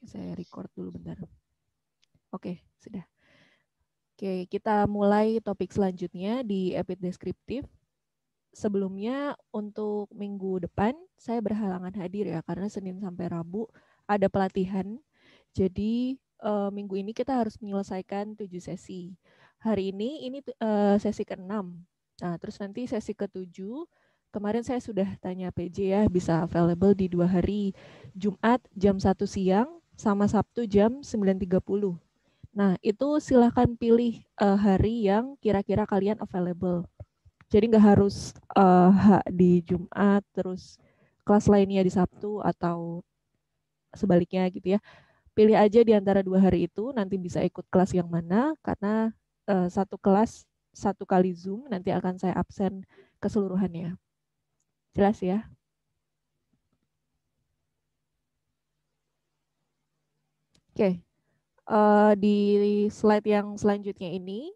Saya record dulu bentar. Oke, sudah. Oke, kita mulai topik selanjutnya di episode deskriptif. Sebelumnya untuk minggu depan saya berhalangan hadir ya karena Senin sampai Rabu ada pelatihan. Jadi minggu ini kita harus menyelesaikan 7 sesi. Hari ini sesi ke-6. Nah, terus nanti sesi ke-7 kemarin saya sudah tanya PJ ya, bisa available di 2 hari. Jumat jam 1 siang sama Sabtu jam 9.30. Nah, itu silahkan pilih hari yang kira-kira kalian available. Jadi nggak harus di Jumat, terus kelas lainnya di Sabtu atau sebaliknya gitu ya. Pilih aja di antara 2 hari itu, nanti bisa ikut kelas yang mana, karena satu kelas, 1 kali Zoom, nanti akan saya absen keseluruhannya. Jelas ya? Oke, di slide yang selanjutnya ini,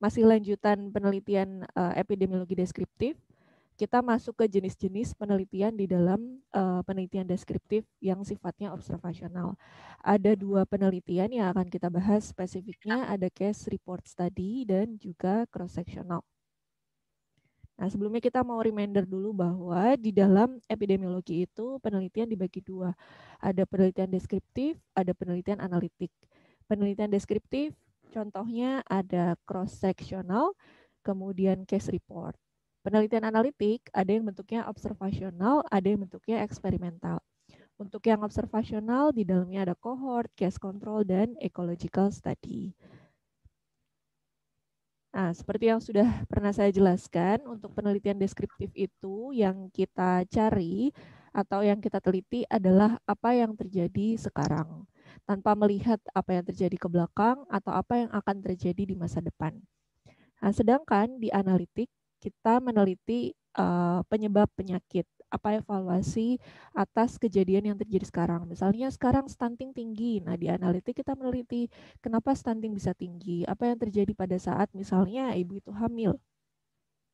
masih lanjutan penelitian epidemiologi deskriptif. Kita masuk ke jenis-jenis penelitian di dalam penelitian deskriptif yang sifatnya observasional. Ada 2 penelitian yang akan kita bahas spesifiknya, ada case report study dan juga cross-sectional. Nah, sebelumnya kita mau reminder dulu bahwa di dalam epidemiologi itu penelitian dibagi 2. Ada penelitian deskriptif, ada penelitian analitik. Penelitian deskriptif contohnya ada cross-sectional, kemudian case report. Penelitian analitik ada yang bentuknya observasional, ada yang bentuknya eksperimental. Untuk yang observasional di dalamnya ada cohort, case control, dan ecological study. Nah, seperti yang sudah pernah saya jelaskan, untuk penelitian deskriptif itu yang kita cari atau yang kita teliti adalah apa yang terjadi sekarang, tanpa melihat apa yang terjadi ke belakang atau apa yang akan terjadi di masa depan. Nah, sedangkan di analitik kita meneliti penyebab penyakit, apa evaluasi atas kejadian yang terjadi sekarang. Misalnya sekarang stunting tinggi, nah di analitik kita meneliti kenapa stunting bisa tinggi, apa yang terjadi pada saat misalnya ibu itu hamil.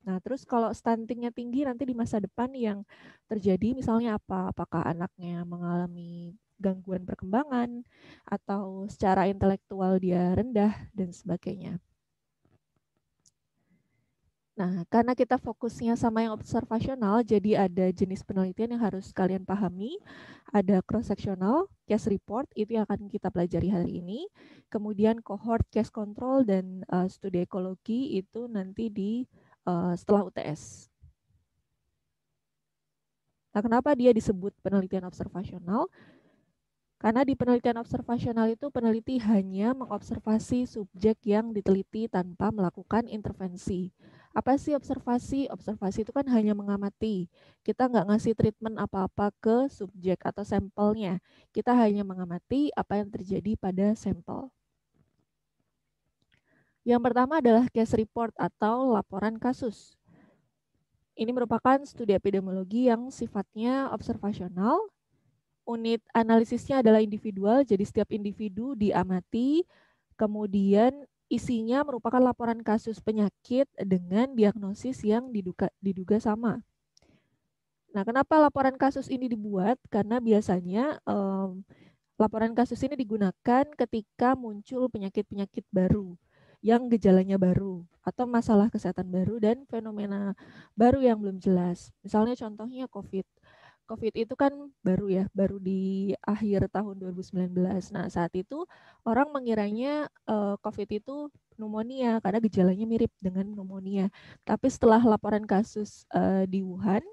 Nah, terus kalau stuntingnya tinggi nanti di masa depan yang terjadi misalnya apa? Apakah anaknya mengalami gangguan perkembangan atau secara intelektual dia rendah dan sebagainya. Nah, karena kita fokusnya sama yang observasional, jadi ada jenis penelitian yang harus kalian pahami. Ada cross-sectional, case report, itu yang akan kita pelajari hari ini. Kemudian cohort, case control, dan studi ekologi itu nanti setelah UTS. Nah, kenapa dia disebut penelitian observasional? Karena di penelitian observasional itu peneliti hanya mengobservasi subjek yang diteliti tanpa melakukan intervensi. Apa sih observasi? Observasi itu kan hanya mengamati. Kita nggak ngasih treatment apa-apa ke subjek atau sampelnya. Kita hanya mengamati apa yang terjadi pada sampel. Yang pertama adalah case report atau laporan kasus. Ini merupakan studi epidemiologi yang sifatnya observasional. Unit analisisnya adalah individual, jadi setiap individu diamati, kemudian isinya merupakan laporan kasus penyakit dengan diagnosis yang diduga sama. Nah, kenapa laporan kasus ini dibuat? Karena biasanya laporan kasus ini digunakan ketika muncul penyakit-penyakit baru yang gejalanya baru atau masalah kesehatan baru dan fenomena baru yang belum jelas. Misalnya contohnya COVID. COVID itu kan baru ya, baru di akhir tahun 2019. Nah, saat itu orang mengiranya COVID itu pneumonia karena gejalanya mirip dengan pneumonia. Tapi setelah laporan kasus di Wuhan,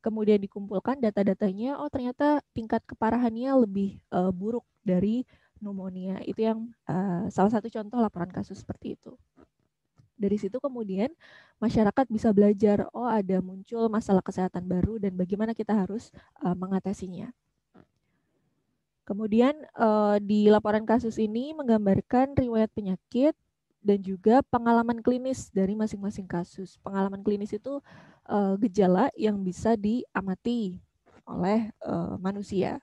kemudian dikumpulkan data-datanya, oh ternyata tingkat keparahannya lebih buruk dari pneumonia. Itu yang salah satu contoh laporan kasus seperti itu. Dari situ kemudian masyarakat bisa belajar, oh ada muncul masalah kesehatan baru dan bagaimana kita harus mengatasinya. Kemudian di laporan kasus ini menggambarkan riwayat penyakit dan juga pengalaman klinis dari masing-masing kasus. Pengalaman klinis itu gejala yang bisa diamati oleh manusia.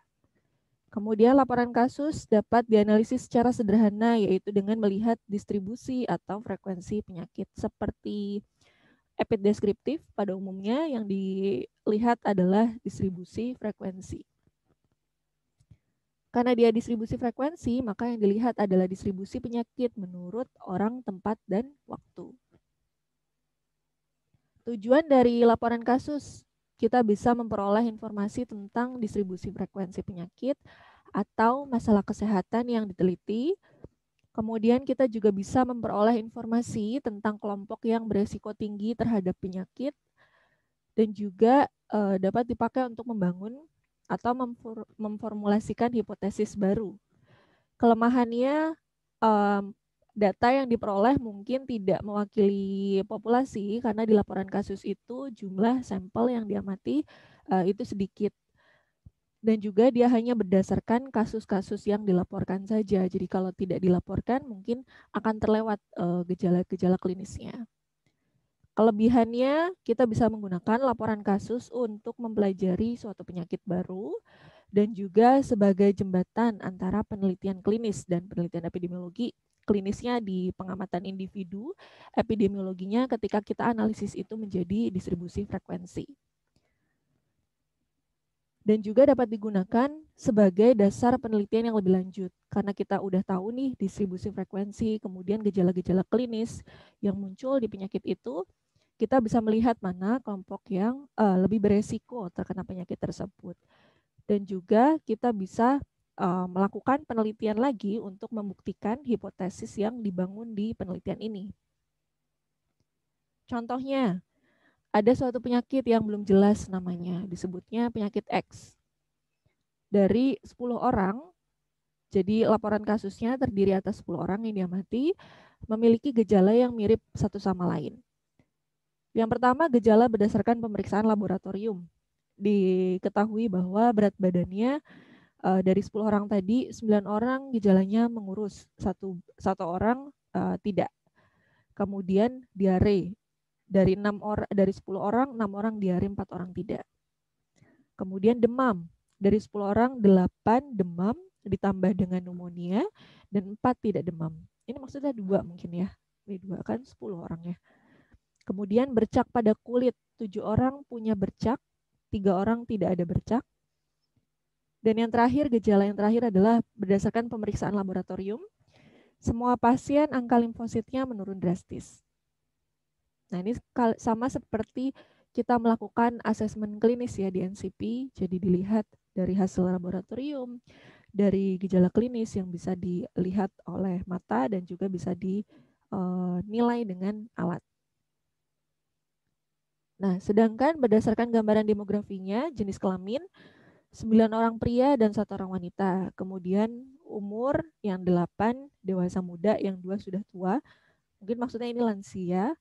Kemudian laporan kasus dapat dianalisis secara sederhana, yaitu dengan melihat distribusi atau frekuensi penyakit seperti epideskriptif pada umumnya yang dilihat adalah distribusi frekuensi. Karena dia distribusi frekuensi, maka yang dilihat adalah distribusi penyakit menurut orang, tempat, dan waktu. Tujuan dari laporan kasus, kita bisa memperoleh informasi tentang distribusi frekuensi penyakit atau masalah kesehatan yang diteliti. Kemudian kita juga bisa memperoleh informasi tentang kelompok yang beresiko tinggi terhadap penyakit dan juga dapat dipakai untuk membangun atau memformulasikan hipotesis baru. Kelemahannya, data yang diperoleh mungkin tidak mewakili populasi karena di laporan kasus itu jumlah sampel yang diamati itu sedikit. Dan juga dia hanya berdasarkan kasus-kasus yang dilaporkan saja. Jadi kalau tidak dilaporkan mungkin akan terlewat gejala-gejala klinisnya. Kelebihannya, kita bisa menggunakan laporan kasus untuk mempelajari suatu penyakit baru dan juga sebagai jembatan antara penelitian klinis dan penelitian epidemiologi. Klinisnya di pengamatan individu, epidemiologinya ketika kita analisis itu menjadi distribusi frekuensi. Dan juga dapat digunakan sebagai dasar penelitian yang lebih lanjut. Karena kita udah tahu nih distribusi frekuensi, kemudian gejala-gejala klinis yang muncul di penyakit itu, kita bisa melihat mana kelompok yang lebih beresiko terkena penyakit tersebut. Dan juga kita bisa melakukan penelitian lagi untuk membuktikan hipotesis yang dibangun di penelitian ini. Contohnya, ada suatu penyakit yang belum jelas namanya, disebutnya penyakit X. Dari 10 orang, jadi laporan kasusnya terdiri atas 10 orang yang diamati, memiliki gejala yang mirip satu sama lain. Yang pertama, gejala berdasarkan pemeriksaan laboratorium. Diketahui bahwa berat badannya dari 10 orang tadi, 9 orang gejalanya mengurus, satu orang tidak. Kemudian diare, dari 10 orang, 6 orang diare, 4 orang tidak. Kemudian demam, dari 10 orang, 8 demam ditambah dengan pneumonia, dan 4 tidak demam. Ini maksudnya 2 mungkin ya, ini 2 kan 10 orang ya. Kemudian bercak pada kulit, 7 orang punya bercak, 3 orang tidak ada bercak. Dan yang terakhir, gejala yang terakhir adalah berdasarkan pemeriksaan laboratorium, semua pasien angka limfositnya menurun drastis. Nah, ini sama seperti kita melakukan asesmen klinis ya di NCP, jadi dilihat dari hasil laboratorium, dari gejala klinis yang bisa dilihat oleh mata dan juga bisa dinilai dengan alat. Nah, sedangkan berdasarkan gambaran demografinya, jenis kelamin, 9 orang pria dan 1 orang wanita. Kemudian umur yang 8 dewasa muda, yang 2 sudah tua. Mungkin maksudnya ini lansia.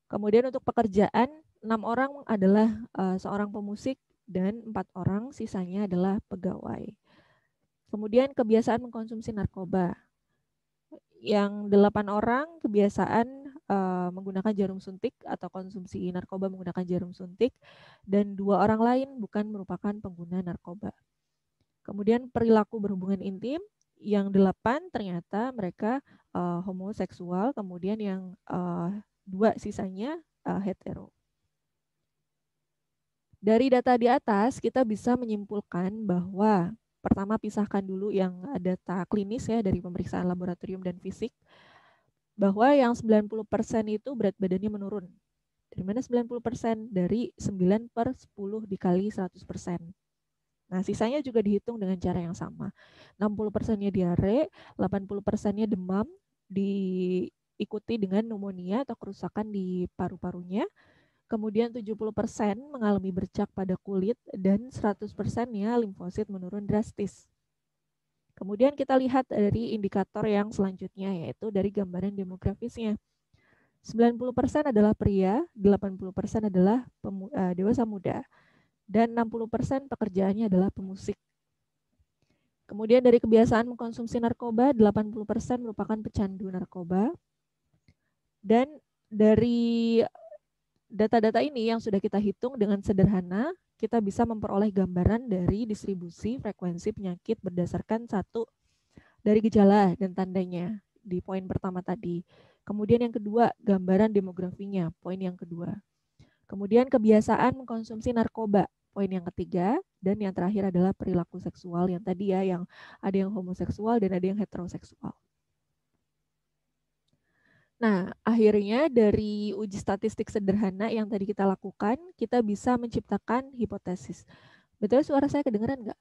Kemudian untuk pekerjaan, 6 orang adalah seorang pemusik dan 4 orang sisanya adalah pegawai. Kemudian kebiasaan mengkonsumsi narkoba. Yang 8 orang kebiasaan menggunakan jarum suntik atau konsumsi narkoba menggunakan jarum suntik, dan 2 orang lain bukan merupakan pengguna narkoba. Kemudian perilaku berhubungan intim, yang 8 ternyata mereka homoseksual, kemudian yang 2 sisanya hetero. Dari data di atas kita bisa menyimpulkan bahwa pertama pisahkan dulu yang data klinis ya dari pemeriksaan laboratorium dan fisik, bahwa yang 90% itu berat badannya menurun. Dari mana 90%? Dari 9/10 dikali 100%. Nah, sisanya juga dihitung dengan cara yang sama. 60%-nya diare, 80%-nya demam, diikuti dengan pneumonia atau kerusakan di paru-parunya. Kemudian 70% mengalami bercak pada kulit dan 100%-nya limfosit menurun drastis. Kemudian kita lihat dari indikator yang selanjutnya, yaitu dari gambaran demografisnya. 90% adalah pria, 80% adalah dewasa muda, dan 60% pekerjaannya adalah pemusik. Kemudian dari kebiasaan mengkonsumsi narkoba, 80% merupakan pecandu narkoba. Dan dari data-data ini yang sudah kita hitung dengan sederhana, kita bisa memperoleh gambaran dari distribusi frekuensi penyakit berdasarkan satu dari gejala dan tandanya di poin pertama tadi. Kemudian yang kedua, gambaran demografinya, poin yang kedua. Kemudian kebiasaan mengkonsumsi narkoba, poin yang ketiga, dan yang terakhir adalah perilaku seksual yang tadi ya, yang ada yang homoseksual dan ada yang heteroseksual. Nah, akhirnya dari uji statistik sederhana yang tadi kita lakukan, kita bisa menciptakan hipotesis. Betul, suara saya kedengeran nggak?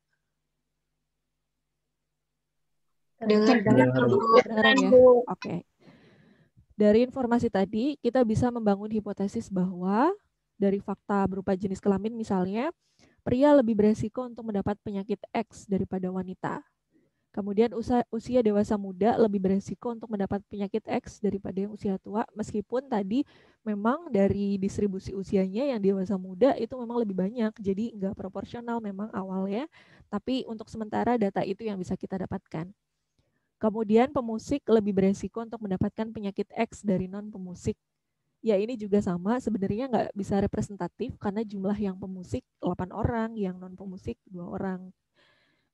Kedengeran ya? Oke. Dari informasi tadi, kita bisa membangun hipotesis bahwa dari fakta berupa jenis kelamin misalnya, pria lebih beresiko untuk mendapat penyakit X daripada wanita. Kemudian usia dewasa muda lebih beresiko untuk mendapat penyakit X daripada yang usia tua, meskipun tadi memang dari distribusi usianya yang dewasa muda itu memang lebih banyak, jadi nggak proporsional memang awalnya, tapi untuk sementara data itu yang bisa kita dapatkan. Kemudian pemusik lebih beresiko untuk mendapatkan penyakit X dari non-pemusik. Ya ini juga sama, sebenarnya nggak bisa representatif karena jumlah yang pemusik 8 orang, yang non-pemusik 2 orang.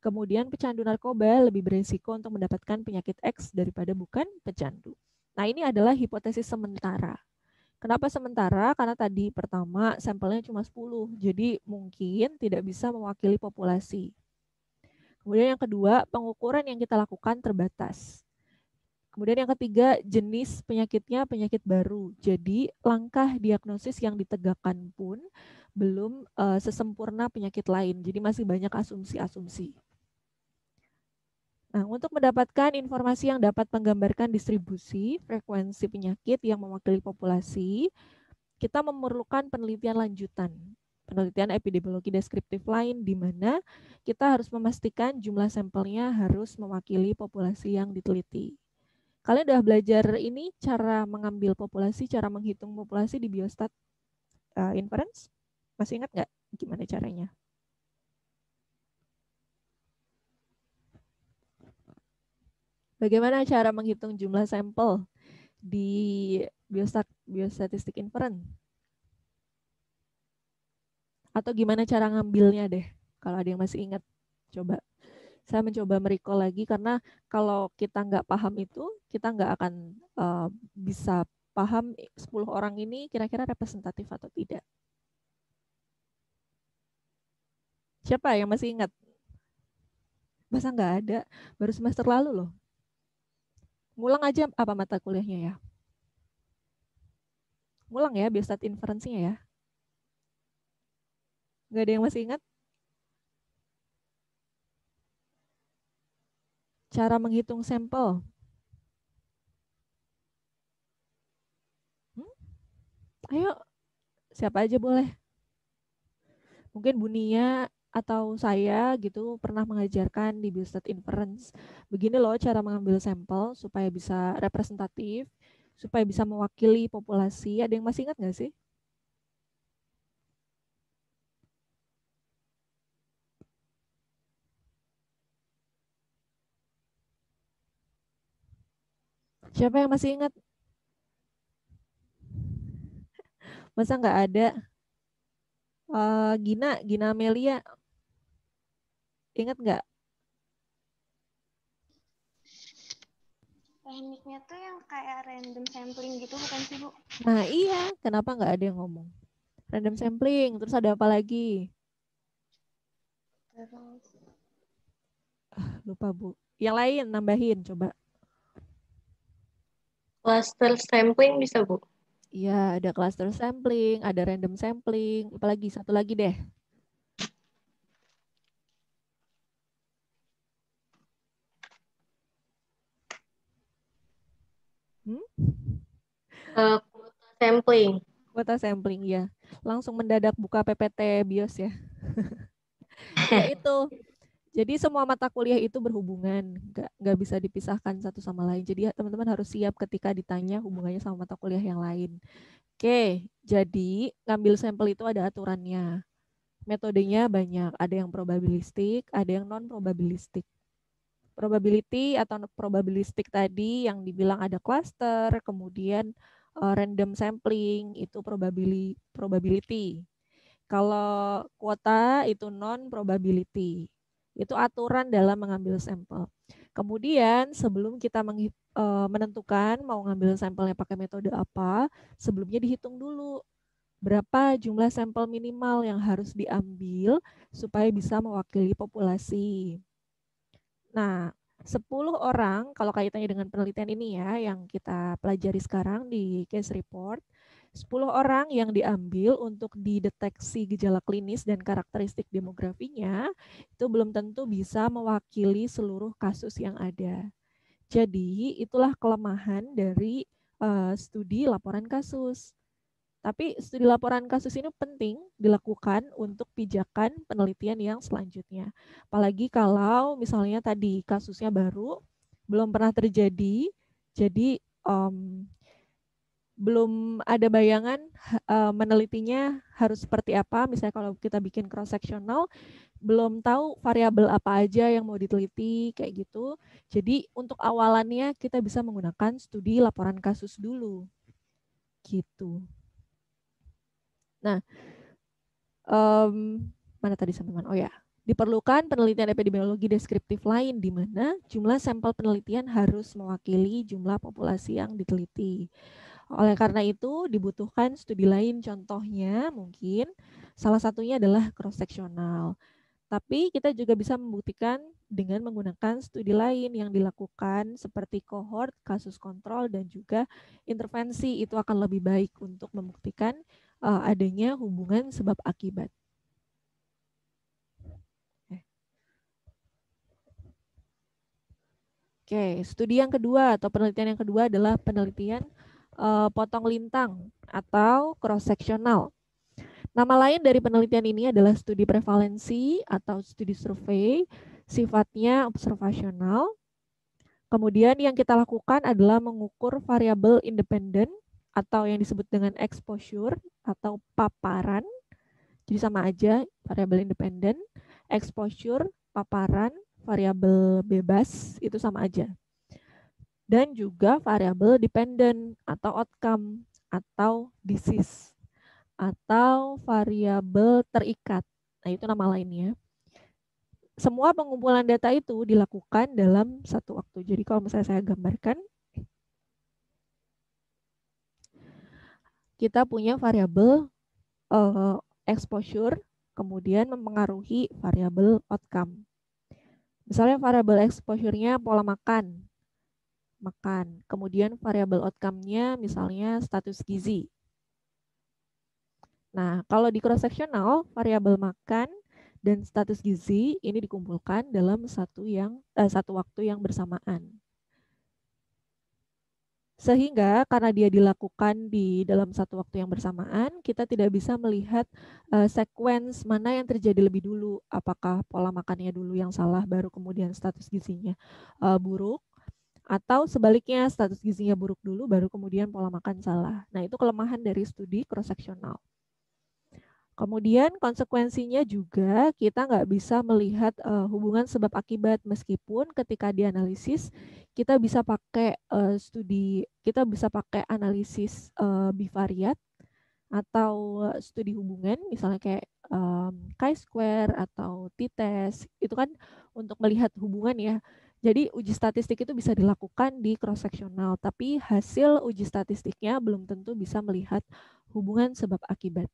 Kemudian pecandu narkoba lebih beresiko untuk mendapatkan penyakit X daripada bukan pecandu. Nah, ini adalah hipotesis sementara. Kenapa sementara? Karena tadi pertama sampelnya cuma 10, jadi mungkin tidak bisa mewakili populasi. Kemudian yang kedua, pengukuran yang kita lakukan terbatas. Kemudian yang ketiga, jenis penyakitnya penyakit baru. Jadi langkah diagnosis yang ditegakkan pun belum sesempurna penyakit lain. Jadi masih banyak asumsi-asumsi. Nah, untuk mendapatkan informasi yang dapat menggambarkan distribusi frekuensi penyakit yang mewakili populasi, kita memerlukan penelitian lanjutan, penelitian epidemiologi deskriptif lain, di mana kita harus memastikan jumlah sampelnya harus mewakili populasi yang diteliti. Kalian udah belajar ini cara mengambil populasi, cara menghitung populasi di biostat inference? Masih ingat nggak gimana caranya? Bagaimana cara menghitung jumlah sampel di biostatistik inference? Atau gimana cara ngambilnya deh? Kalau ada yang masih ingat, coba. Saya mencoba merecall lagi karena kalau kita nggak paham itu, kita nggak akan bisa paham 10 orang ini kira-kira representatif atau tidak. Siapa yang masih ingat? Masa nggak ada? Baru semester lalu loh. Ngulang aja apa mata kuliahnya ya? Ngulang ya biostat inference-nya ya? Nggak ada yang masih ingat? Cara menghitung sampel. Ayo, siapa aja boleh. Mungkin Bunia atau saya gitu pernah mengajarkan di biostat inference. Begini loh cara mengambil sampel supaya bisa representatif, supaya bisa mewakili populasi. Ada yang masih ingat nggak sih? Siapa yang masih ingat? Masa nggak ada? Gina Amelia, ingat nggak? Tekniknya tuh yang kayak random sampling gitu bukan sih, Bu? Nah iya, kenapa nggak ada yang ngomong? Random sampling, terus ada apa lagi? Terus Lupa Bu. Yang lain nambahin coba. Cluster sampling bisa, Bu? Iya, ada cluster sampling, ada random sampling, apalagi satu lagi deh. Kuota sampling. Kuota sampling ya. Langsung mendadak buka PPT BIOS ya. Ya itu. Jadi semua mata kuliah itu berhubungan, nggak bisa dipisahkan satu sama lain. Jadi teman-teman harus siap ketika ditanya hubungannya sama mata kuliah yang lain. Oke, jadi ngambil sampel itu ada aturannya. Metodenya banyak, ada yang probabilistik, ada yang non-probabilistik. Probability atau probabilistik tadi yang dibilang ada cluster, kemudian random sampling itu probability. Kalau kuota itu non-probability. Itu aturan dalam mengambil sampel. Kemudian sebelum kita menentukan mau ngambil sampelnya pakai metode apa, sebelumnya dihitung dulu. berapa jumlah sampel minimal yang harus diambil supaya bisa mewakili populasi. Nah, 10 orang, kalau kaitannya dengan penelitian ini ya, yang kita pelajari sekarang di case report, 10 orang yang diambil untuk dideteksi gejala klinis dan karakteristik demografinya, itu belum tentu bisa mewakili seluruh kasus yang ada. Jadi, itulah kelemahan dari studi laporan kasus. Tapi studi laporan kasus ini penting dilakukan untuk pijakan penelitian yang selanjutnya. Apalagi kalau misalnya tadi kasusnya baru, belum pernah terjadi, jadi belum ada bayangan menelitinya harus seperti apa. Misalnya kalau kita bikin cross-sectional, belum tahu variabel apa aja yang mau diteliti, kayak gitu. Jadi untuk awalannya kita bisa menggunakan studi laporan kasus dulu. Gitu. Nah, mana tadi sampai mana? Oh ya, diperlukan penelitian epidemiologi deskriptif lain di mana jumlah sampel penelitian harus mewakili jumlah populasi yang diteliti. Oleh karena itu dibutuhkan studi lain, contohnya mungkin salah satunya adalah cross-sectional. Tapi kita juga bisa membuktikan dengan menggunakan studi lain yang dilakukan seperti kohort, kasus kontrol, dan juga intervensi. Itu akan lebih baik untuk membuktikan adanya hubungan sebab akibat. Oke, studi yang kedua atau penelitian yang kedua adalah penelitian potong lintang atau cross-sectional. Nama lain dari penelitian ini adalah studi prevalensi atau studi survei, sifatnya observasional. Kemudian yang kita lakukan adalah mengukur variabel independen atau yang disebut dengan exposure atau paparan. Jadi sama aja, variabel independen, exposure, paparan, variabel bebas, itu sama aja. Dan juga variabel dependent atau outcome atau disease atau variabel terikat. Nah, itu nama lainnya. Semua pengumpulan data itu dilakukan dalam satu waktu. Jadi kalau misalnya saya gambarkan, kita punya variabel exposure, kemudian mempengaruhi variabel outcome. Misalnya variabel exposure-nya pola makan. Kemudian variabel outcome-nya misalnya status gizi. Nah, kalau di cross-sectional, variabel makan dan status gizi ini dikumpulkan dalam satu waktu yang bersamaan. Sehingga karena dia dilakukan di dalam satu waktu yang bersamaan, kita tidak bisa melihat sequence mana yang terjadi lebih dulu. Apakah pola makannya dulu yang salah, baru kemudian status gizinya buruk, atau sebaliknya status gizinya buruk dulu, baru kemudian pola makan salah. Nah, itu kelemahan dari studi cross-sectional. Kemudian konsekuensinya juga kita nggak bisa melihat hubungan sebab akibat, meskipun ketika dianalisis kita bisa pakai kita bisa pakai analisis bivariat atau studi hubungan, misalnya kayak chi-square atau t-test, itu kan untuk melihat hubungan ya. Jadi uji statistik itu bisa dilakukan di cross-sectional, tapi hasil uji statistiknya belum tentu bisa melihat hubungan sebab akibat.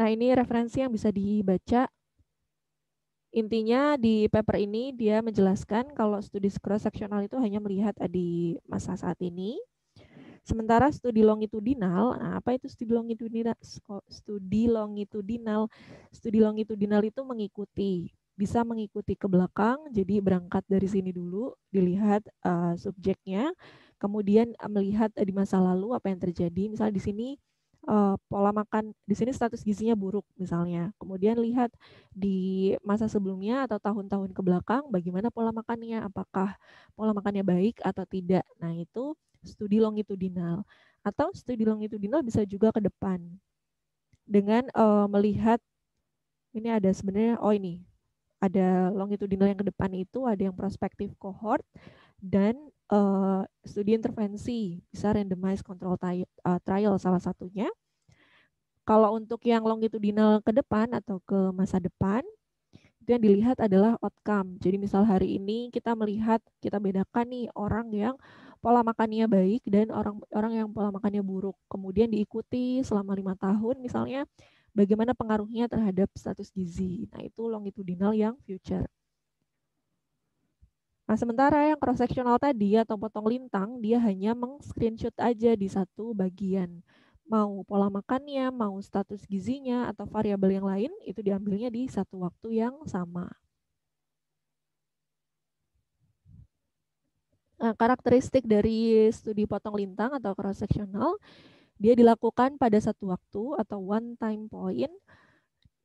Nah, ini referensi yang bisa dibaca. Intinya di paper ini dia menjelaskan kalau studi cross-sectional itu hanya melihat di masa saat ini. Sementara studi longitudinal, nah apa itu studi longitudinal? Studi longitudinal itu bisa mengikuti ke belakang, jadi berangkat dari sini dulu, dilihat subjeknya, kemudian melihat di masa lalu apa yang terjadi. Misalnya di sini pola makan, di sini status gizinya buruk misalnya. Kemudian lihat di masa sebelumnya atau tahun-tahun ke belakang bagaimana pola makannya, apakah pola makannya baik atau tidak. Nah, itu studi longitudinal. Atau studi longitudinal bisa juga ke depan dengan melihat ini ada sebenarnya ini ada longitudinal yang ke depan itu ada yang prospektif cohort dan studi intervensi, bisa randomized control trial salah satunya. Kalau untuk yang longitudinal ke depan atau ke masa depan, itu itu yang dilihat adalah outcome. Jadi misal hari ini kita bedakan nih orang yang pola makannya baik dan orang yang pola makannya buruk. Kemudian diikuti selama 5 tahun misalnya bagaimana pengaruhnya terhadap status gizi. Nah itu longitudinal yang future. Nah sementara yang cross sectional tadi atau potong lintang dia hanya meng-screenshot aja di satu bagian. Mau pola makannya, mau status gizinya, atau variabel yang lain, itu diambilnya di satu waktu yang sama. Nah, karakteristik dari studi potong lintang atau cross-sectional, dia dilakukan pada satu waktu atau one time point.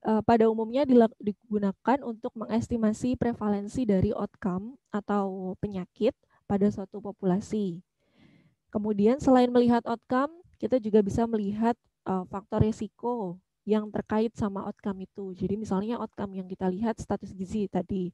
Pada umumnya digunakan untuk mengestimasi prevalensi dari outcome atau penyakit pada suatu populasi. Kemudian selain melihat outcome, kita juga bisa melihat faktor risiko yang terkait sama outcome itu. Jadi misalnya outcome yang kita lihat status gizi tadi.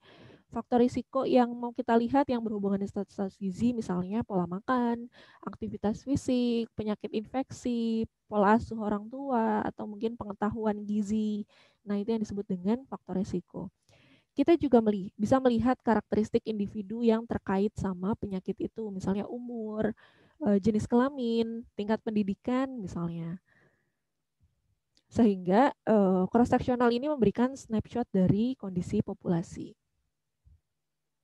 Faktor risiko yang mau kita lihat yang berhubungan dengan status gizi misalnya pola makan, aktivitas fisik, penyakit infeksi, pola asuh orang tua, atau mungkin pengetahuan gizi. Nah itu yang disebut dengan faktor risiko. Kita juga bisa melihat karakteristik individu yang terkait sama penyakit itu, misalnya umur, jenis kelamin, tingkat pendidikan misalnya. Sehingga cross-sectional ini memberikan snapshot dari kondisi populasi.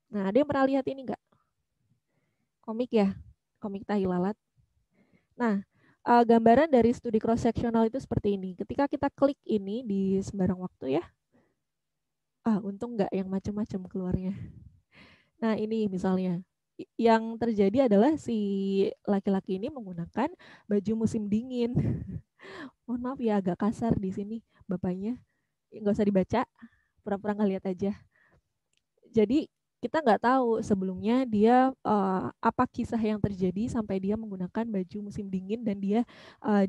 Nah, ada yang pernah lihat ini enggak? Komik ya, komik tahi lalat. Nah, gambaran dari studi cross-sectional itu seperti ini. Ketika kita klik ini di sembarang waktu ya, untung enggak yang macam-macam keluarnya. Nah, ini misalnya yang terjadi adalah si laki-laki ini menggunakan baju musim dingin. Mohon maaf ya agak kasar di sini bapaknya. Nggak usah dibaca, pura-pura nggak lihat aja. Jadi kita nggak tahu sebelumnya dia apa kisah yang terjadi sampai dia menggunakan baju musim dingin dan dia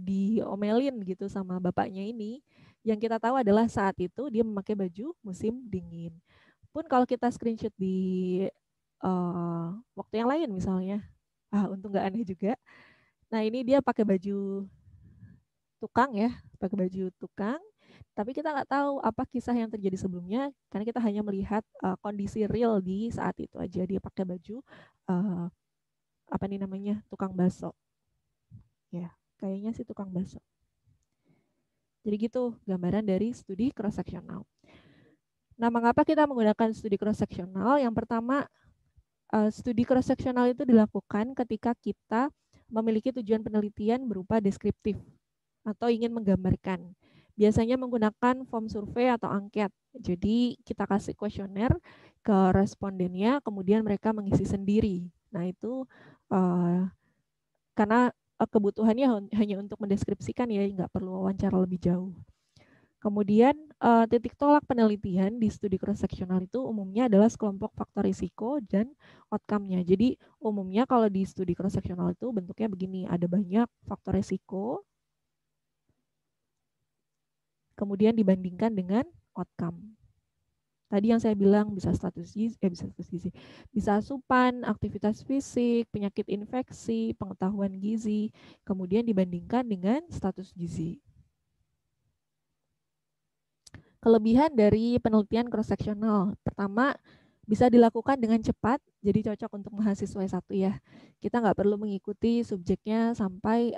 diomelin gitu sama bapaknya ini. Yang kita tahu adalah saat itu dia memakai baju musim dingin. Pun kalau kita screenshot di waktu yang lain misalnya, untung nggak aneh juga. Nah ini dia pakai baju tukang ya, pakai baju tukang. Tapi kita nggak tahu apa kisah yang terjadi sebelumnya, karena kita hanya melihat kondisi real di saat itu aja. Dia pakai baju apa nih namanya, tukang bakso. Ya, kayaknya sih tukang bakso. Jadi gitu gambaran dari studi cross-sectional. Nah, mengapa kita menggunakan studi cross-sectional? Yang pertama, studi cross-sectional itu dilakukan ketika kita memiliki tujuan penelitian berupa deskriptif atau ingin menggambarkan. Biasanya menggunakan form survei atau angket. Jadi kita kasih kuesioner ke respondennya, kemudian mereka mengisi sendiri. Nah itu karena kebutuhannya hanya untuk mendeskripsikan ya, nggak perlu wawancara lebih jauh. Kemudian titik tolak penelitian di studi cross-sectional itu umumnya adalah sekelompok faktor risiko dan outcome-nya. Jadi umumnya kalau di studi cross-sectional itu bentuknya begini, ada banyak faktor risiko, kemudian dibandingkan dengan outcome. Tadi yang saya bilang bisa status gizi, bisa asupan, aktivitas fisik, penyakit infeksi, pengetahuan gizi, kemudian dibandingkan dengan status gizi. Kelebihan dari penelitian cross-sectional, pertama bisa dilakukan dengan cepat, jadi cocok untuk mahasiswa S1 ya. Kita nggak perlu mengikuti subjeknya sampai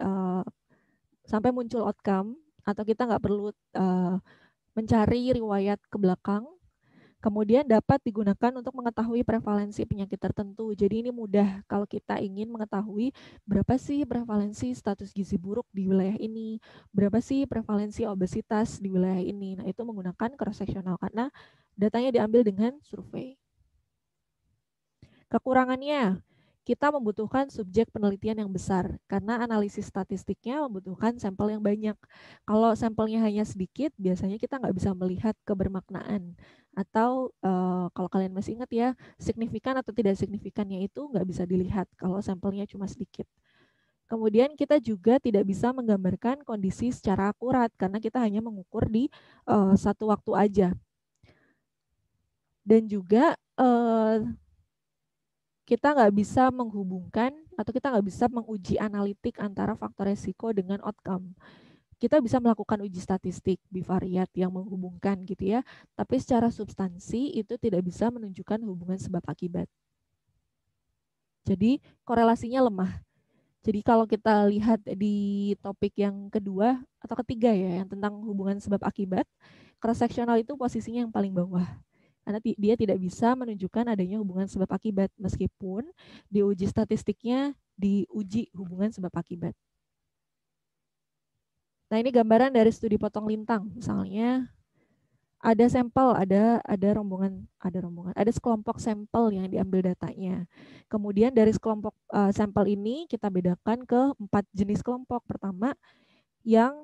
muncul outcome, atau kita nggak perlu mencari riwayat ke belakang. Kemudian dapat digunakan untuk mengetahui prevalensi penyakit tertentu. Jadi ini mudah kalau kita ingin mengetahui berapa sih prevalensi status gizi buruk di wilayah ini, berapa sih prevalensi obesitas di wilayah ini. Nah itu menggunakan cross-sectional karena datanya diambil dengan survei. Kekurangannya, kita membutuhkan subjek penelitian yang besar karena analisis statistiknya membutuhkan sampel yang banyak. Kalau sampelnya hanya sedikit, biasanya kita nggak bisa melihat kebermaknaan. Atau kalau kalian masih ingat ya, signifikan atau tidak signifikannya itu nggak bisa dilihat kalau sampelnya cuma sedikit. Kemudian kita juga tidak bisa menggambarkan kondisi secara akurat karena kita hanya mengukur di satu waktu aja. Dan juga kita nggak bisa menghubungkan atau kita nggak bisa menguji analitik antara faktor resiko dengan outcome. kita bisa melakukan uji statistik bivariat yang menghubungkan gitu ya, tapi secara substansi itu tidak bisa menunjukkan hubungan sebab akibat. Jadi korelasinya lemah. Jadi kalau kita lihat di topik yang kedua atau ketiga ya, yang tentang hubungan sebab akibat, cross-sectional itu posisinya yang paling bawah. Karena dia tidak bisa menunjukkan adanya hubungan sebab akibat, meskipun di uji statistiknya diuji hubungan sebab akibat. Nah, ini gambaran dari studi potong lintang. Misalnya ada sampel, ada rombongan, ada sekelompok sampel yang diambil datanya. Kemudian dari sekelompok sampel ini kita bedakan ke 4 jenis kelompok. Pertama, yang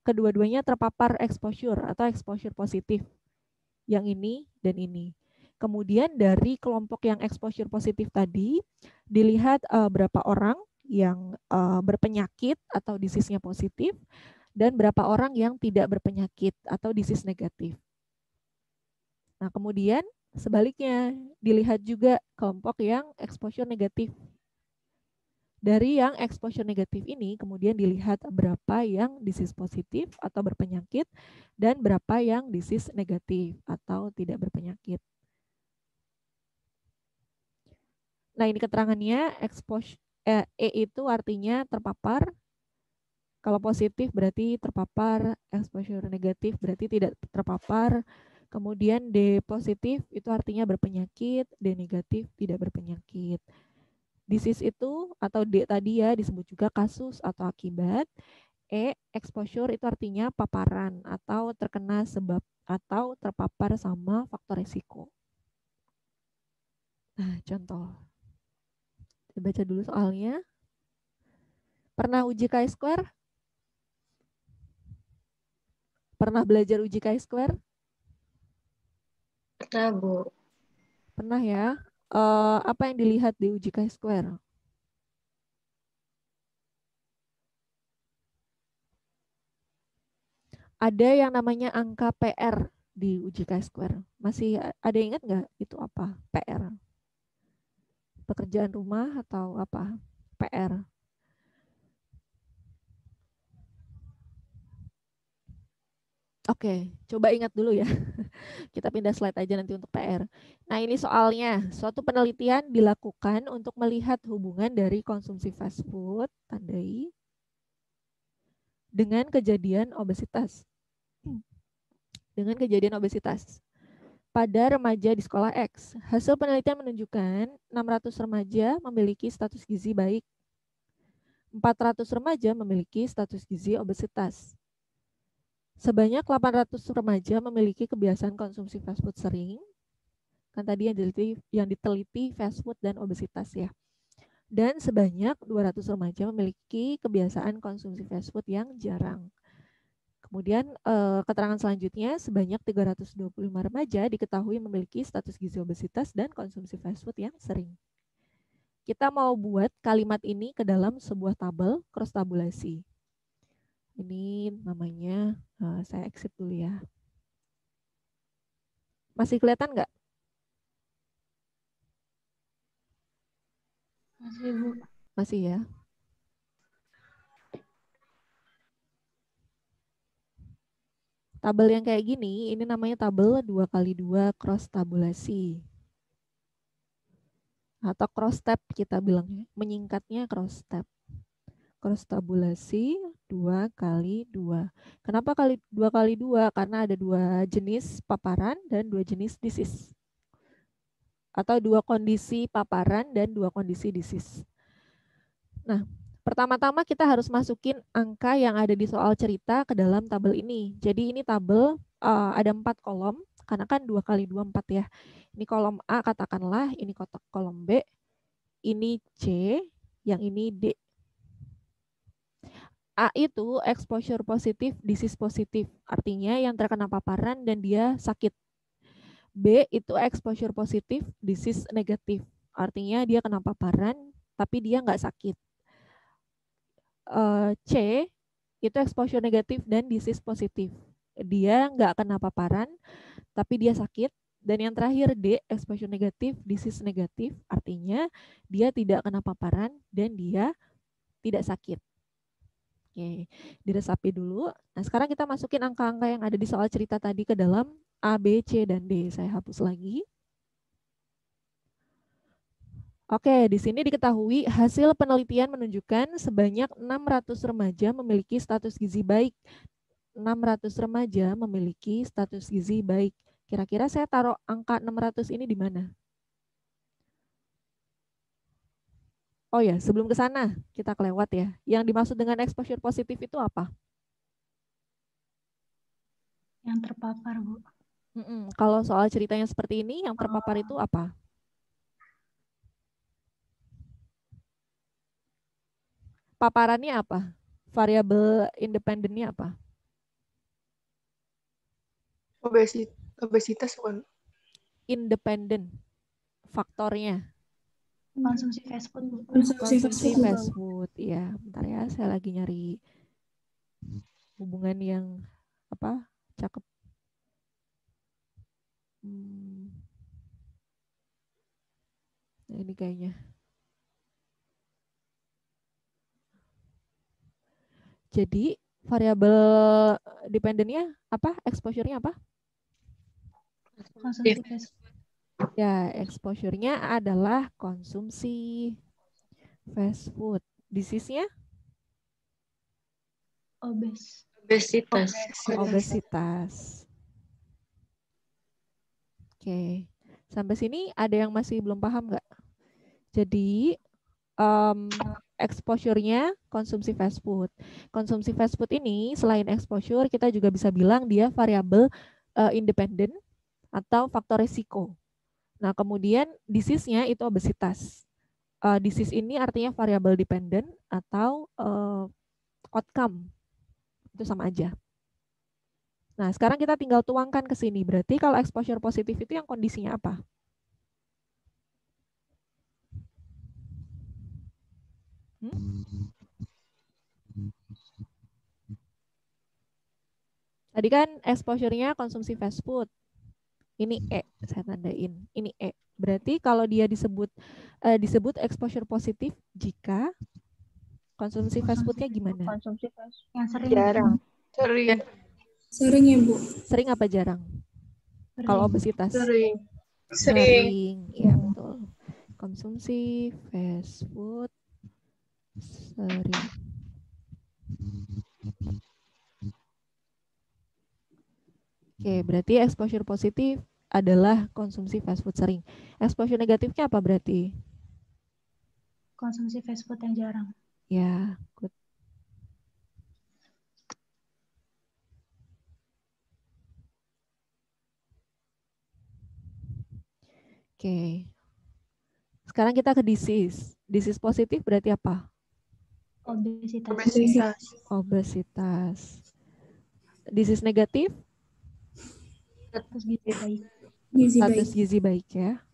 kedua-duanya terpapar exposure atau exposure positif. Yang ini dan ini. Kemudian dari kelompok yang exposure positif tadi, dilihat berapa orang yang berpenyakit atau disease-nya positif, dan berapa orang yang tidak berpenyakit atau disease negatif. Nah, kemudian sebaliknya dilihat juga kelompok yang exposure negatif. Dari yang exposure negatif ini kemudian dilihat berapa yang disease positif atau berpenyakit dan berapa yang disease negatif atau tidak berpenyakit. Nah, ini keterangannya exposure E itu artinya terpapar. Kalau positif berarti terpapar, exposure negatif berarti tidak terpapar. Kemudian D positif itu artinya berpenyakit, D negatif tidak berpenyakit. Disease itu atau D tadi ya disebut juga kasus atau akibat. E exposure itu artinya paparan atau terkena sebab atau terpapar sama faktor resiko. Nah, contoh. Kita baca dulu soalnya. Pernah uji chi-square? Pernah belajar uji chi-square? Pernah, Bu. Pernah ya. Apa yang dilihat di uji chi-square? Ada yang namanya angka PR di uji chi-square. Masih ada yang ingat nggak itu apa? PR. Pekerjaan rumah atau apa? PR. Oke, coba ingat dulu ya. Kita pindah slide aja nanti untuk PR. Nah, ini soalnya. Suatu penelitian dilakukan untuk melihat hubungan dari konsumsi fast food, tandai, dengan kejadian obesitas. Dengan kejadian obesitas pada remaja di sekolah X. Hasil penelitian menunjukkan 600 remaja memiliki status gizi baik. 400 remaja memiliki status gizi obesitas. Sebanyak 800 remaja memiliki kebiasaan konsumsi fast food sering. Kan tadi yang diteliti fast food dan obesitas ya. Dan sebanyak 200 remaja memiliki kebiasaan konsumsi fast food yang jarang. Kemudian keterangan selanjutnya sebanyak 325 remaja diketahui memiliki status gizi obesitas dan konsumsi fast food yang sering. Kita mau buat kalimat ini ke dalam sebuah tabel cross tabulasi. Ini namanya, saya exit dulu ya. Masih kelihatan nggak? Masih, Bu. Masih ya. Tabel yang kayak gini, ini namanya tabel 2x2 cross tabulasi. Atau cross tab kita bilangnya, menyingkatnya cross tab. Cross tabulasi 2x2. Kenapa 2x2? Karena ada 2 jenis paparan dan 2 jenis disease. Atau 2 kondisi paparan dan 2 kondisi disease. Nah, pertama-tama kita harus masukin angka yang ada di soal cerita ke dalam tabel ini. Jadi ini tabel ada 4 kolom, karena kan 2x2 4 ya. Ini kolom A katakanlah, ini kolom B, ini C, yang ini D. A itu exposure positif, disease positif. Artinya yang terkena paparan dan dia sakit. B itu exposure positif, disease negatif. Artinya dia kena paparan tapi dia nggak sakit. C itu exposure negatif dan disease positif. Dia nggak kena paparan tapi dia sakit. Dan yang terakhir D exposure negatif, disease negatif. Artinya dia tidak kena paparan dan dia tidak sakit. Oke, diresapi dulu. Nah, sekarang kita masukin angka-angka yang ada di soal cerita tadi ke dalam A, B, C, dan D. Saya hapus lagi. Oke, di sini diketahui hasil penelitian menunjukkan sebanyak 600 remaja memiliki status gizi baik. 600 remaja memiliki status gizi baik. Kira-kira saya taruh angka 600 ini di mana? Oh ya, sebelum ke sana kita kelewat ya. Yang dimaksud dengan exposure positif itu apa? Yang terpapar, Bu. Kalau soal ceritanya seperti ini, yang terpapar itu apa? Paparannya apa? Variabel independennya apa? Obesitas bukan? Independen. Faktornya. Konsumsi fast food, Bu. Konsumsi fast food. Iya, bentar ya, saya lagi nyari hubungan yang apa? Cakep. Nah, ini kayaknya. Jadi variabel dependennya apa? Exposure-nya apa? Konsumsi fast food. Ya, exposure-nya adalah konsumsi fast food. Disease-nya? Obesitas. Obesitas. Oke. Sampai sini ada yang masih belum paham nggak? Jadi, exposure-nya konsumsi fast food. Konsumsi fast food ini selain exposure, kita juga bisa bilang dia variabel independen atau faktor risiko. Nah, kemudian disease-nya itu obesitas. Disease ini artinya variabel dependent atau outcome. Itu sama aja. Nah, sekarang kita tinggal tuangkan ke sini. Berarti kalau exposure positif itu yang kondisinya apa? Tadi kan exposure-nya konsumsi fast food. Ini E, saya tandain. Ini E. Berarti kalau dia disebut exposure positif jika konsumsi fast food-nya gimana? Konsumsi fast food. Yang sering. Jarang. Sering ya, Bu? Sering apa jarang? Sering. Kalau obesitas? Sering. Ya, betul. Konsumsi fast food sering. Oke, berarti exposure positif adalah konsumsi fast food sering. Exposure negatifnya apa berarti? Konsumsi fast food yang jarang. Ya, good. Oke. Sekarang kita ke disease. Disease positif berarti apa? Obesitas. Disease negatif? Status gizi baik. Status gizi baik ya.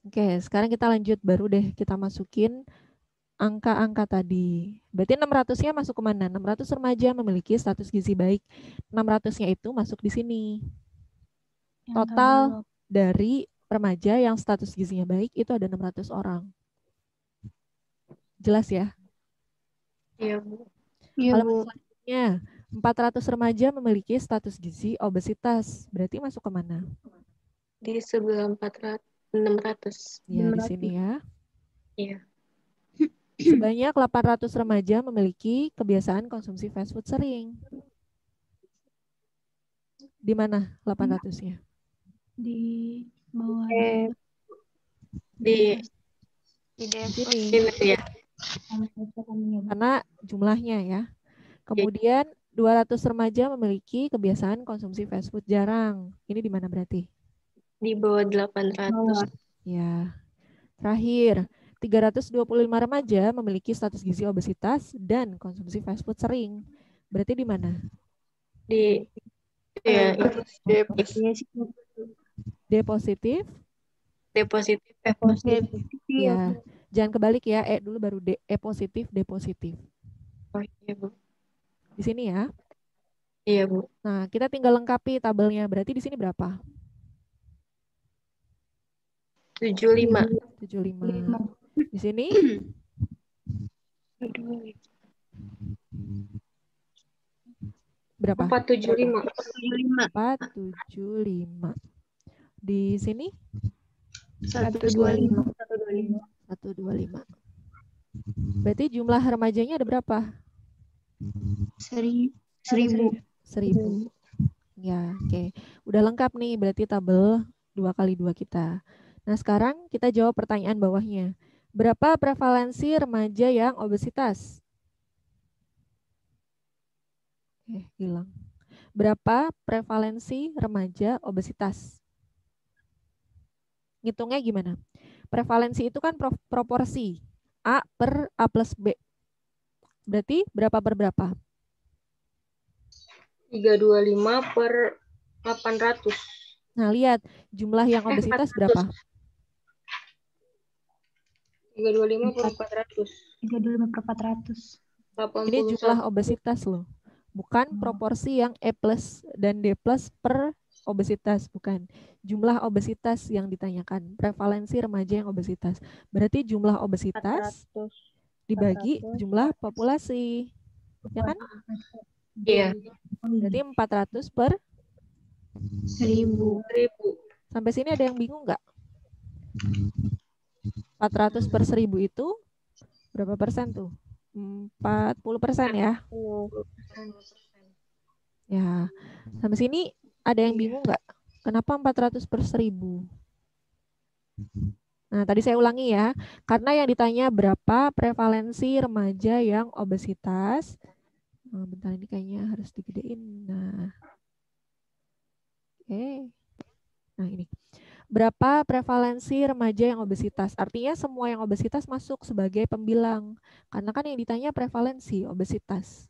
Oke, sekarang kita lanjut baru deh kita masukin angka-angka tadi. Berarti 600-nya masuk ke mana? 600 remaja memiliki status gizi baik. 600-nya itu masuk di sini. Total dari remaja yang status gizinya baik itu ada 600 orang. Jelas ya? Iya, Bu. Kalau selanjutnya 400 remaja memiliki status gizi obesitas. Berarti masuk ke mana? Di sebelah 600. Ya, di sini ya. Iya. Sebanyak 800 remaja memiliki kebiasaan konsumsi fast food sering. Di mana 800-nya? Di bawah. Di sini. Ya. Karena jumlahnya ya. Kemudian 200 remaja memiliki kebiasaan konsumsi fast food jarang. Ini di mana berarti? Di bawah 800. Ya. Terakhir, 325 remaja memiliki status gizi obesitas dan konsumsi fast food sering. Berarti di mana? Di ya, D positif. D positif. Ya. Jangan kebalik ya, dulu baru D. E positif, D positif. Oh iya, Bu. Di sini ya. Iya, Bu. Nah, kita tinggal lengkapi tabelnya. Berarti di sini berapa? 75. 75. Di sini berapa? 475. 475. Di sini 125. 125. Berarti jumlah remajanya ada berapa? 1000. 1000. Ya, oke. Udah lengkap nih berarti tabel 2x2 kita. Nah, sekarang kita jawab pertanyaan bawahnya. Berapa prevalensi remaja yang obesitas? Hilang. Berapa prevalensi remaja obesitas? Ngitungnya gimana? Prevalensi itu kan proporsi A per A plus B. Berarti berapa per berapa? 325 per 800. Nah, lihat jumlah yang obesitas 400. berapa? 325 per 400. 35 per 400. 81. Ini jumlah obesitas loh. Bukan proporsi yang E plus dan D plus per obesitas. Bukan. Jumlah obesitas yang ditanyakan. Prevalensi remaja yang obesitas. Berarti jumlah obesitas 400. dibagi jumlah populasi. Ya kan? Iya. Berarti 400 per 1000. Sampai sini ada yang bingung nggak? 400 per 1000 itu berapa persen tuh? 40% ya? Ya. Sampai sini ada yang bingung nggak? Kenapa 400 per 1000? Nah, tadi saya ulangi ya. Karena yang ditanya berapa prevalensi remaja yang obesitas. Nah, bentar, ini kayaknya harus digedein. Nah. Oke. Nah, ini. Berapa prevalensi remaja yang obesitas? Artinya semua yang obesitas masuk sebagai pembilang. Karena kan yang ditanya prevalensi obesitas.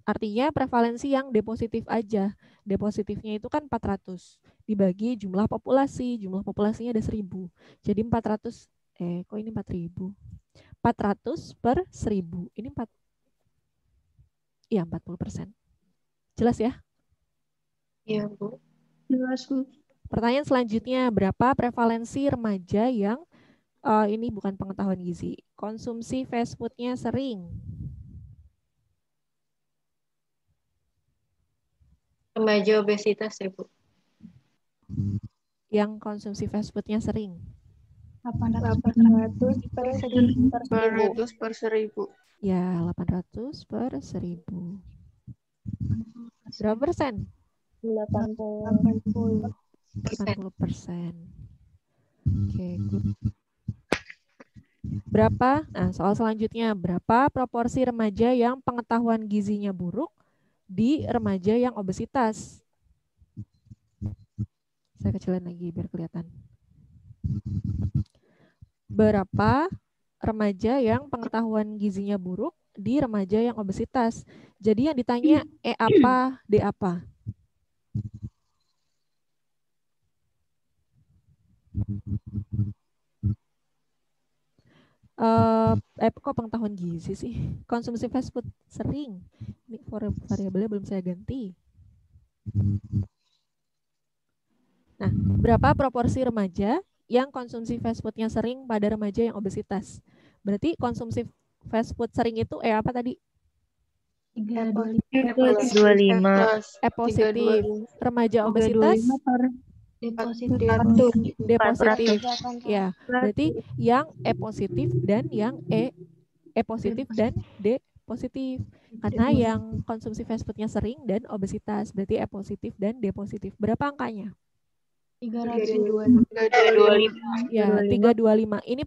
Artinya prevalensi yang D positif aja. D positifnya itu kan 400. Dibagi jumlah populasi. Jumlah populasinya ada 1000. Jadi 400. Kok ini 4000? 400 per 1000. Ini 40%. Jelas ya? Iya, Bu. Jelas, Bu. Pertanyaan selanjutnya, berapa prevalensi remaja yang ini bukan pengetahuan gizi, konsumsi fast food-nya sering? Remaja obesitas ya, Bu. Yang konsumsi fast food-nya sering? 800 per 800 per 1000. Ya, 800 per 1000. Berapa persen? 80%. 80%. Oke, good. Berapa? Nah, soal selanjutnya, berapa proporsi remaja yang pengetahuan gizinya buruk di remaja yang obesitas? Saya kecilin lagi biar kelihatan. Berapa remaja yang pengetahuan gizinya buruk di remaja yang obesitas? Jadi yang ditanya E apa, D apa? Kok pengetahuan gizi sih? Konsumsi fast food sering. Ini variabelnya belum saya ganti. Nah, berapa proporsi remaja yang konsumsi fast food-nya sering pada remaja yang obesitas? Berarti konsumsi fast food sering itu apa tadi? 325 E positif. Remaja obesitas? D positif. Ya, berarti yang E positif dan yang E positif dan D positif. Karena yang konsumsi fast food-nya sering dan obesitas. Berarti E positif dan D positif. Berapa angkanya? 325. Ya, 325. Ini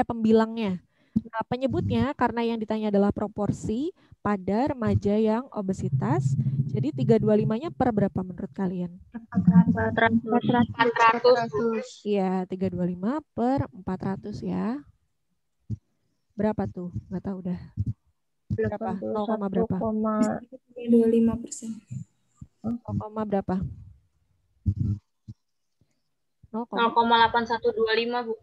pembilangnya. Nah, penyebutnya karena yang ditanya adalah proporsi pada remaja yang obesitas. Jadi 325-nya per berapa menurut kalian? 400. Iya, 325 per 400 ya. Berapa tuh? Nggak tahu udah. Berapa? 0, berapa? 25%. 0, berapa? 0,8125, Bu.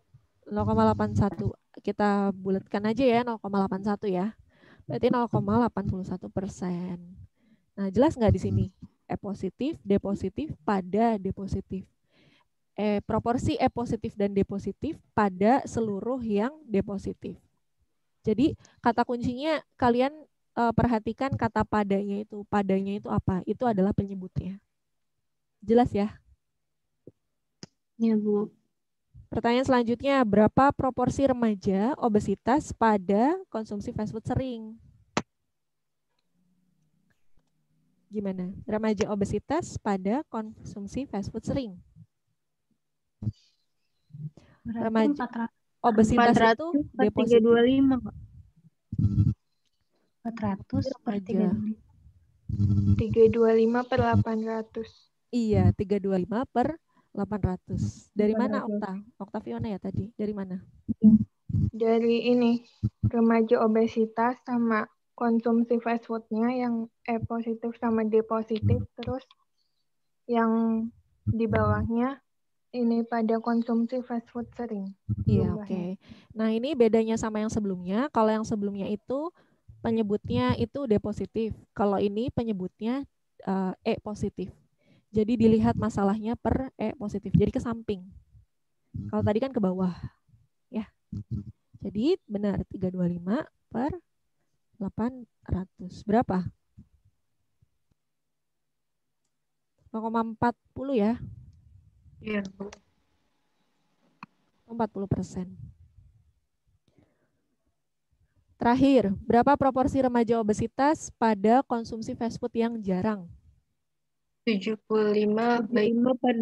0,81. Kita bulatkan aja ya, 0,81 ya. Berarti 0,81%. Nah, jelas nggak di sini? E positif, D positif pada D positif. Proporsi E positif dan D positif pada seluruh yang D positif. Jadi kata kuncinya kalian perhatikan kata padanya itu. Padanya itu apa? Itu adalah penyebutnya. Jelas ya? Iya, Bu. Pertanyaan selanjutnya, berapa proporsi remaja obesitas pada konsumsi fast food sering? Gimana? Remaja obesitas pada konsumsi fast food sering. Berarti Remaja obesitas itu 400 D per positif. 325, Kak. 400 per Remaja. 325 per 800. Iya, 325 per 800. Dari mana, Okta? Oktaviona ya tadi? Dari mana? Dari ini, remaja obesitas sama konsumsi fast food-nya yang E positif sama D positif, terus yang di bawahnya ini pada konsumsi fast food sering. Iya, oke. jumlahnya. Nah, ini bedanya sama yang sebelumnya. Kalau yang sebelumnya itu penyebutnya itu D positif. Kalau ini penyebutnya E positif. Jadi dilihat masalahnya per E positif. Jadi ke samping. Kalau tadi kan ke bawah. Ya. Jadi benar 325 per 800. Berapa? 0,40 ya. Iya, Bu. 40%. Terakhir, berapa proporsi remaja obesitas pada konsumsi fast food yang jarang? 75 baik 75 per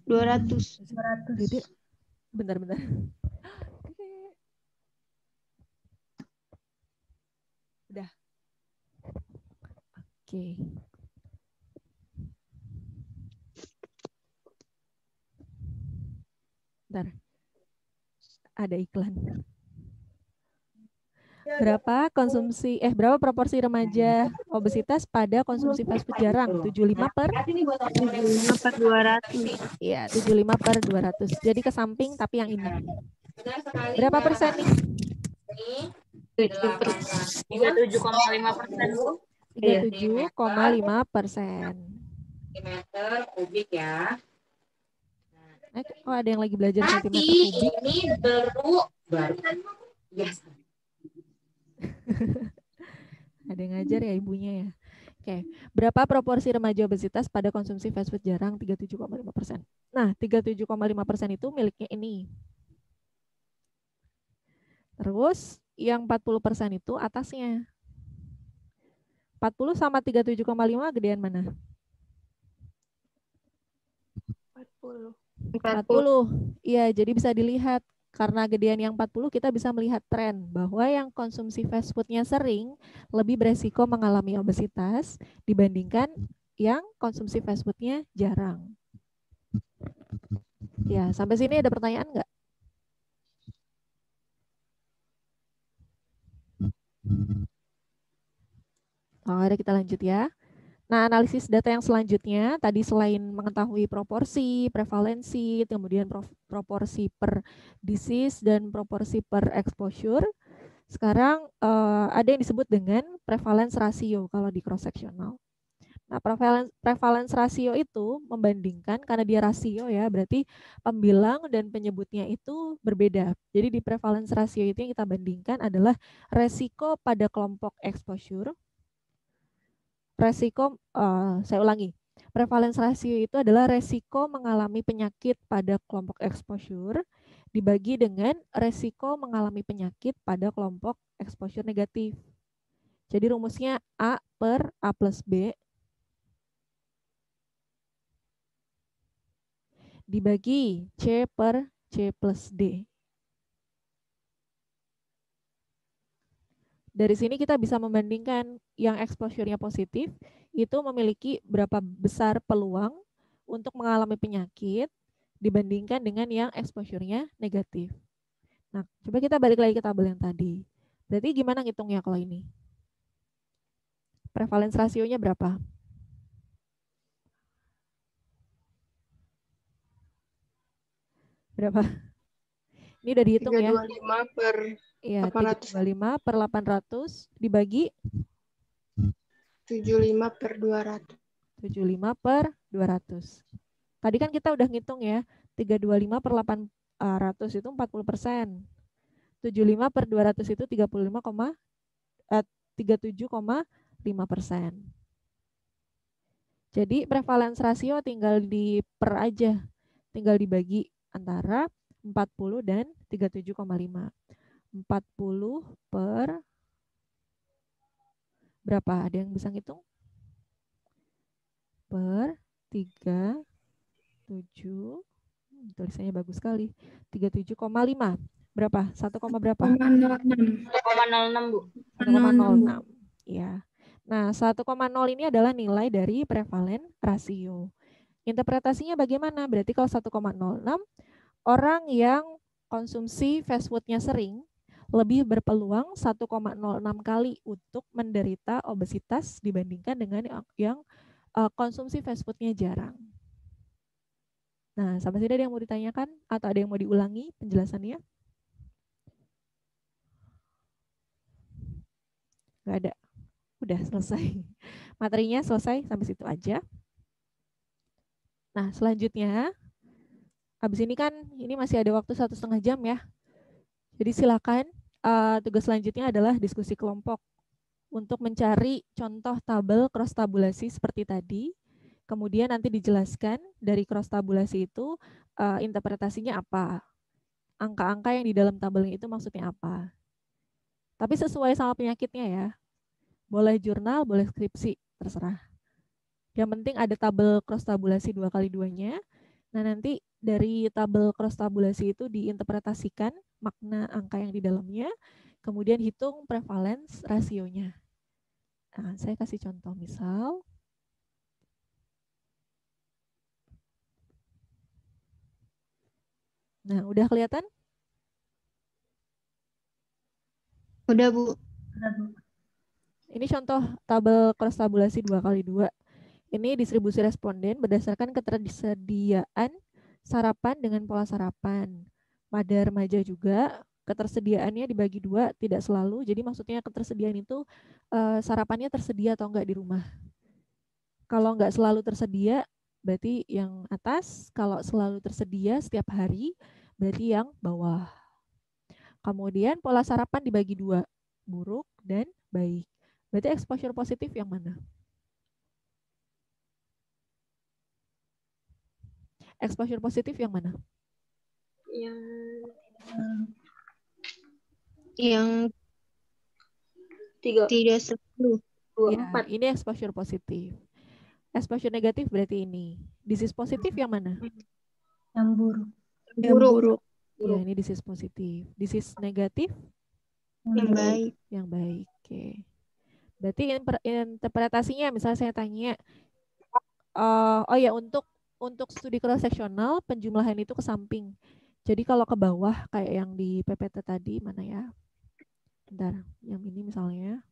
200. Dede, bentar-bentar. Udah. Oke. Bentar. Ada iklan. Berapa proporsi remaja obesitas pada konsumsi fast food jarang? 75 per 75 per 200. Iya, 75 per 200. Jadi ke samping tapi yang ini. Berapa persen nih? 37,5%, Bu. 37,5%. Meter kubik ya. Oh, ada yang lagi belajar sentimeter Tapi kubik. ini baru biasa. Ada yang ngajar ya ibunya ya. Oke, berapa proporsi remaja obesitas pada konsumsi fast food jarang? 37,5%. Nah, 37,5% itu miliknya ini. Terus yang 40% itu atasnya. 40 sama 37,5 gedean mana? 40. 40. Iya, jadi bisa dilihat. Karena gedean yang 40 kita bisa melihat tren bahwa yang konsumsi fast food-nya sering lebih beresiko mengalami obesitas dibandingkan yang konsumsi fast food-nya jarang. Ya, sampai sini ada pertanyaan nggak? Oh, ada, kita lanjut ya. Nah, analisis data yang selanjutnya, tadi selain mengetahui proporsi, prevalensi, kemudian proporsi per disease, dan proporsi per exposure, sekarang ada yang disebut dengan prevalence ratio kalau di cross-sectional. Nah, prevalence ratio itu membandingkan, karena dia rasio ya, berarti pembilang dan penyebutnya itu berbeda. Jadi di prevalence ratio itu yang kita bandingkan adalah resiko pada kelompok exposure. Saya ulangi, prevalence ratio itu adalah resiko mengalami penyakit pada kelompok exposure dibagi dengan resiko mengalami penyakit pada kelompok exposure negatif. Jadi rumusnya A per A plus B dibagi C per C plus D. Dari sini kita bisa membandingkan yang exposure-nya positif itu memiliki berapa besar peluang untuk mengalami penyakit dibandingkan dengan yang exposure-nya negatif. Nah, coba kita balik lagi ke tabel yang tadi. Berarti gimana ngitungnya kalau ini? Prevalence rasionya berapa? Berapa? Ini udah dihitung ya. 325 per Iya, 800. 325 per 800 dibagi 75/200. 75/200. Tadi kan kita udah ngitung ya, 325/800 itu 40%. 75/200 itu 37,5%. Jadi prevalence rasio tinggal diper aja, tinggal dibagi antara 40 dan 37,5. 40 per berapa? Ada yang bisa ngitung? Per 37, tulisannya bagus sekali. 37,5. Berapa? 1, berapa? 0,06. 1,06, Bu. 1,06. Ya. Nah, 1,0 ini adalah nilai dari prevalent rasio. Interpretasinya bagaimana? Berarti kalau 1,06, orang yang konsumsi fast food-nya sering lebih berpeluang 1,06 kali untuk menderita obesitas dibandingkan dengan yang konsumsi fast food-nya jarang. Nah, sampai sini ada yang mau ditanyakan atau ada yang mau diulangi penjelasannya? Nggak ada. Udah selesai. Materinya selesai sampai situ aja. Nah, selanjutnya, habis ini kan ini masih ada waktu 1,5 jam ya. Jadi silakan tugas selanjutnya adalah diskusi kelompok untuk mencari contoh tabel cross tabulasi seperti tadi. Kemudian nanti dijelaskan dari cross tabulasi itu interpretasinya apa. Angka-angka yang di dalam tabelnya itu maksudnya apa. Tapi sesuai sama penyakitnya ya. Boleh jurnal, boleh skripsi, terserah. Yang penting ada tabel cross tabulasi 2x2-nya. Nah, nanti dari tabel cross tabulasi itu diinterpretasikan makna angka yang di dalamnya, kemudian hitung prevalence rasionya. Nah, saya kasih contoh misal. Nah, udah kelihatan? Udah, Bu. Ini contoh tabel cross tabulasi 2x2. Ini distribusi responden berdasarkan ketersediaan sarapan dengan pola sarapan. Pada remaja juga ketersediaannya dibagi 2, tidak selalu. Jadi maksudnya ketersediaan itu sarapannya tersedia atau enggak di rumah. Kalau enggak selalu tersedia, berarti yang atas. Kalau selalu tersedia setiap hari, berarti yang bawah. Kemudian pola sarapan dibagi 2, buruk dan baik. Berarti exposure positif yang mana? Exposure positif yang mana? Yang Tiga. tidak selalu. Ya, ini exposure positif. Exposure negatif berarti ini. Disease positif yang mana? Yang buruk. Yang buruk. Ya, ini disease positif. Disease negatif? Yang baik. Yang baik. Oke. Berarti interpretasinya, misalnya saya tanya, oh ya, untuk studi cross-seksional, penjumlahan itu ke samping. Jadi kalau ke bawah, kayak yang di PPT tadi, mana ya? Bentar, yang ini misalnya.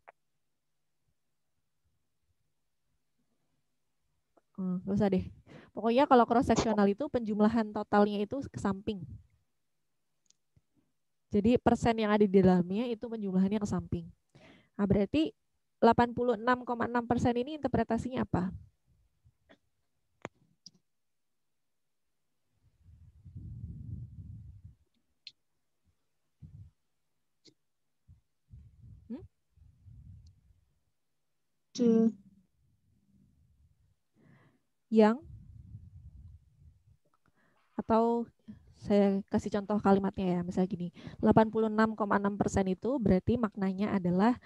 Nggak usah deh. Pokoknya kalau cross-seksional itu penjumlahan totalnya itu ke samping. Jadi persen yang ada di dalamnya itu penjumlahannya ke samping. Nah, berarti 86,6% ini interpretasinya apa? Yang atau saya kasih contoh kalimatnya ya, misalnya gini, 86,6% itu berarti maknanya adalah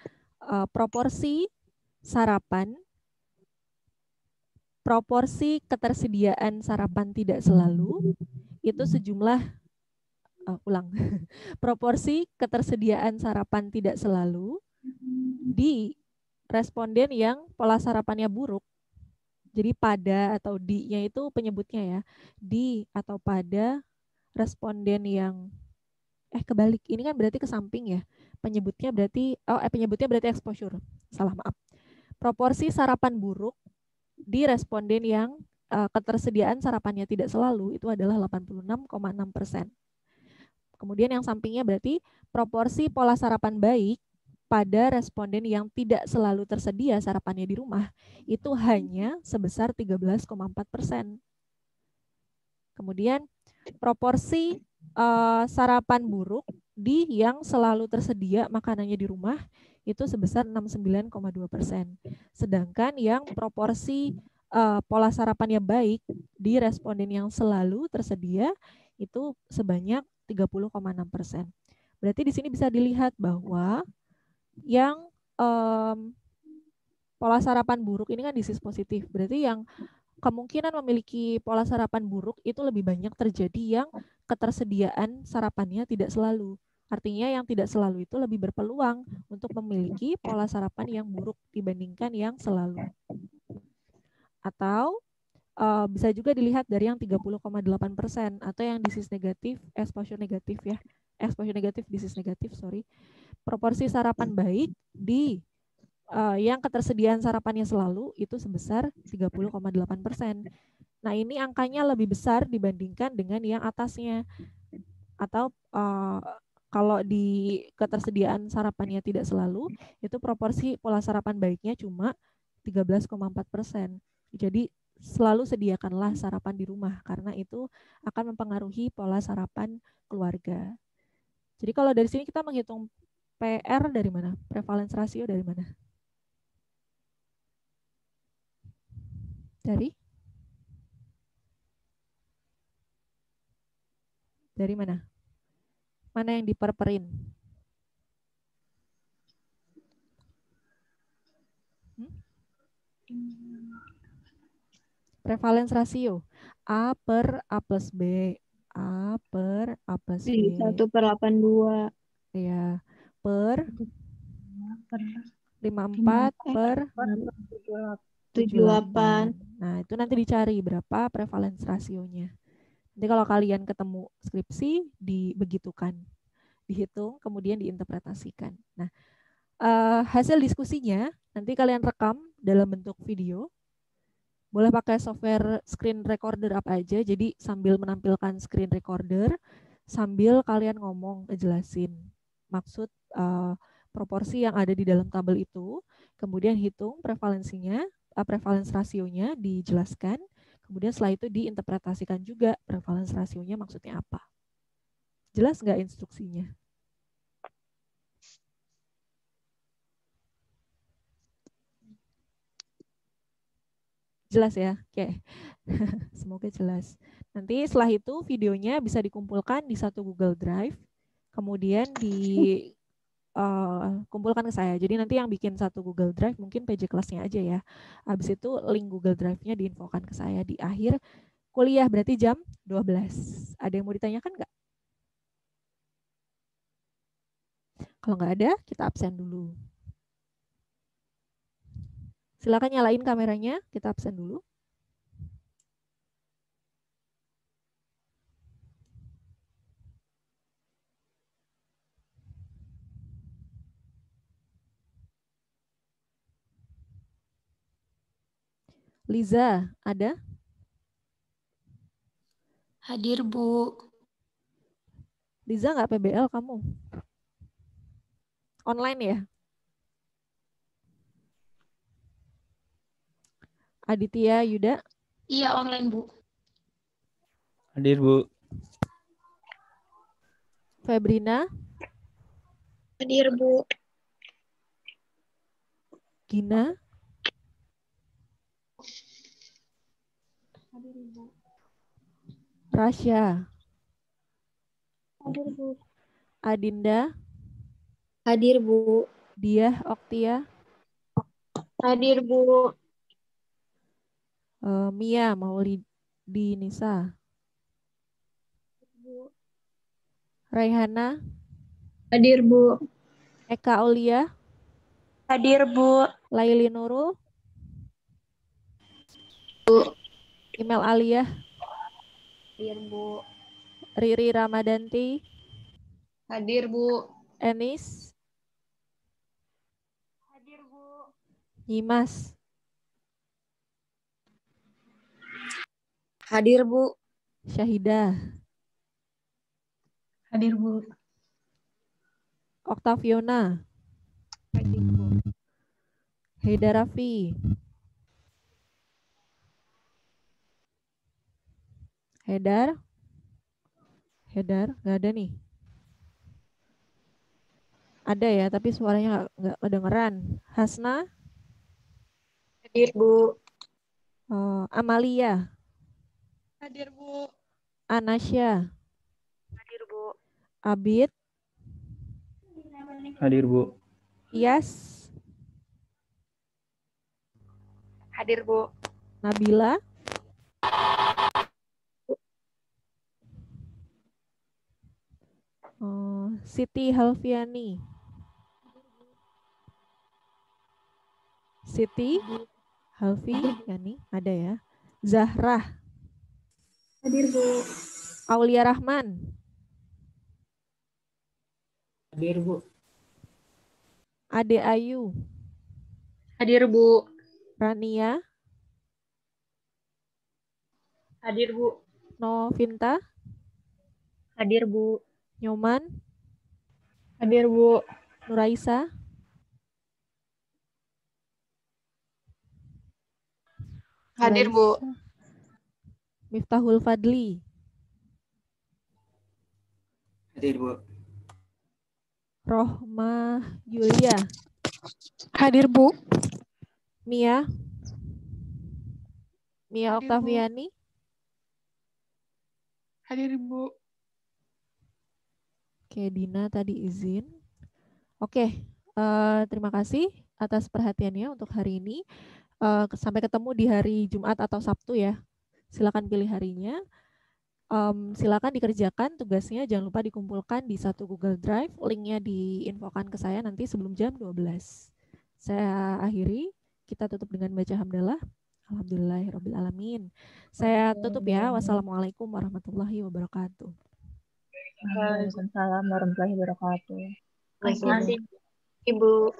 proporsi sarapan, proporsi ketersediaan sarapan tidak selalu itu sejumlah proporsi ketersediaan sarapan tidak selalu di responden yang pola sarapannya buruk. Jadi pada atau di-nya itu penyebutnya ya, di atau pada responden yang kebalik. Ini kan berarti ke samping ya. Penyebutnya berarti exposure. Salah, maaf. Proporsi sarapan buruk di responden yang ketersediaan sarapannya tidak selalu itu adalah 86,6%. Kemudian yang sampingnya berarti proporsi pola sarapan baik pada responden yang tidak selalu tersedia sarapannya di rumah itu hanya sebesar 13,4%. Kemudian proporsi sarapan buruk di yang selalu tersedia makanannya di rumah itu sebesar 69,2%. Sedangkan yang proporsi pola sarapannya baik di responden yang selalu tersedia itu sebanyak 30,6%. Berarti di sini bisa dilihat bahwa yang pola sarapan buruk ini kan disease positif. Berarti yang kemungkinan memiliki pola sarapan buruk itu lebih banyak terjadi yang ketersediaan sarapannya tidak selalu. Artinya yang tidak selalu itu lebih berpeluang untuk memiliki pola sarapan yang buruk dibandingkan yang selalu. Atau bisa juga dilihat dari yang 30,8% atau yang disease negatif, exposure negatif ya. Exposure negatif, disease negatif, sorry. Proporsi sarapan baik di yang ketersediaan sarapannya selalu itu sebesar 30,8%. Nah, ini angkanya lebih besar dibandingkan dengan yang atasnya. Atau kalau di ketersediaan sarapannya tidak selalu, itu proporsi pola sarapan baiknya cuma 13,4%. Jadi selalu sediakanlah sarapan di rumah karena itu akan mempengaruhi pola sarapan keluarga. Jadi kalau dari sini kita menghitung PR dari mana? Prevalence ratio dari mana? Dari mana? Mana yang diperperin? Prevalence ratio. A per A plus B. A per A plus B. 1/82. Ya. Per 54 per 78. Nah, itu nanti dicari berapa prevalence rasionya. Nanti kalau kalian ketemu skripsi, dibegitukan. Dihitung, kemudian diinterpretasikan. Nah, hasil diskusinya nanti kalian rekam dalam bentuk video. Boleh pakai software screen recorder apa aja, jadi sambil menampilkan screen recorder, sambil kalian ngomong, ngejelasin maksud proporsi yang ada di dalam tabel itu, kemudian hitung prevalensinya, prevalence rasionya dijelaskan, kemudian setelah itu diinterpretasikan juga prevalence rasionya maksudnya apa. Jelas nggak instruksinya? Jelas ya? Oke. Semoga jelas. Nanti setelah itu videonya bisa dikumpulkan di satu Google Drive, kemudian kumpulkan ke saya. Jadi nanti yang bikin satu Google Drive mungkin PJ kelasnya aja ya. Habis itu link Google Drive-nya diinfokan ke saya di akhir kuliah, berarti jam 12. Ada yang mau ditanyakan nggak? Kalau nggak ada, kita absen dulu. Silakan nyalain kameranya, kita absen dulu. Liza, ada? Hadir, Bu. Liza nggak PBL kamu? Online ya? Aditya, Yuda? Iya, online, Bu. Hadir, Bu. Febrina? Hadir, Bu. Gina? Hadir, Bu. Rasya? Hadir, Bu. Adinda? Hadir, Bu. Diah, Oktia? Hadir, Bu. Mia, Maulidi Nisa? Raihana? Hadir, Bu. Eka Aulia? Hadir, Bu. Laili Nurul? Email Aliyah? Hadir, Bu. Riri Ramadanti? Hadir, Bu. Enis? Hadir, Bu. Nyimas? Hadir, Bu. Syahidah? Hadir, Bu. Oktaviona? Hadir, Bu. Haidar Raffi. Haidar? Haidar, nggak ada nih. Ada ya, tapi suaranya nggak kedengeran. Hasna? Hadir, Bu. Amalia? Hadir, Bu. Anasya? Hadir, Bu. Abid? Hadir, Bu. Iyas? Hadir, Bu. Nabila? Siti Halfiani? Siti Halfiani? Ada ya. Zahra? Hadir, Bu. Aulia Rahman? Hadir, Bu. Ade Ayu? Hadir, Bu. Rania? Hadir, Bu. Novinta? Hadir, Bu. Nyoman? Hadir, Bu. Nuraisa? Hadir, Bu. Nuraisa. Miftahul Fadli? Hadir, Bu. Rohmah Yulia? Hadir, Bu. Mia? Mia Hadir, Bu. Oktaviani? Hadir, Bu. Oke, Dina tadi izin. Oke, terima kasih atas perhatiannya untuk hari ini. Sampai ketemu di hari Jumat atau Sabtu ya. Silakan pilih harinya. Silakan dikerjakan tugasnya. Jangan lupa dikumpulkan di satu Google Drive. Linknya diinfokan ke saya nanti sebelum jam 12. Saya akhiri. Kita tutup dengan baca hamdalah. Alhamdulillahirrabbilalamin. Saya tutup ya. Wassalamualaikum warahmatullahi wabarakatuh. Waalaikumsalam warahmatullahi wabarakatuh. Terima kasih. Ibu.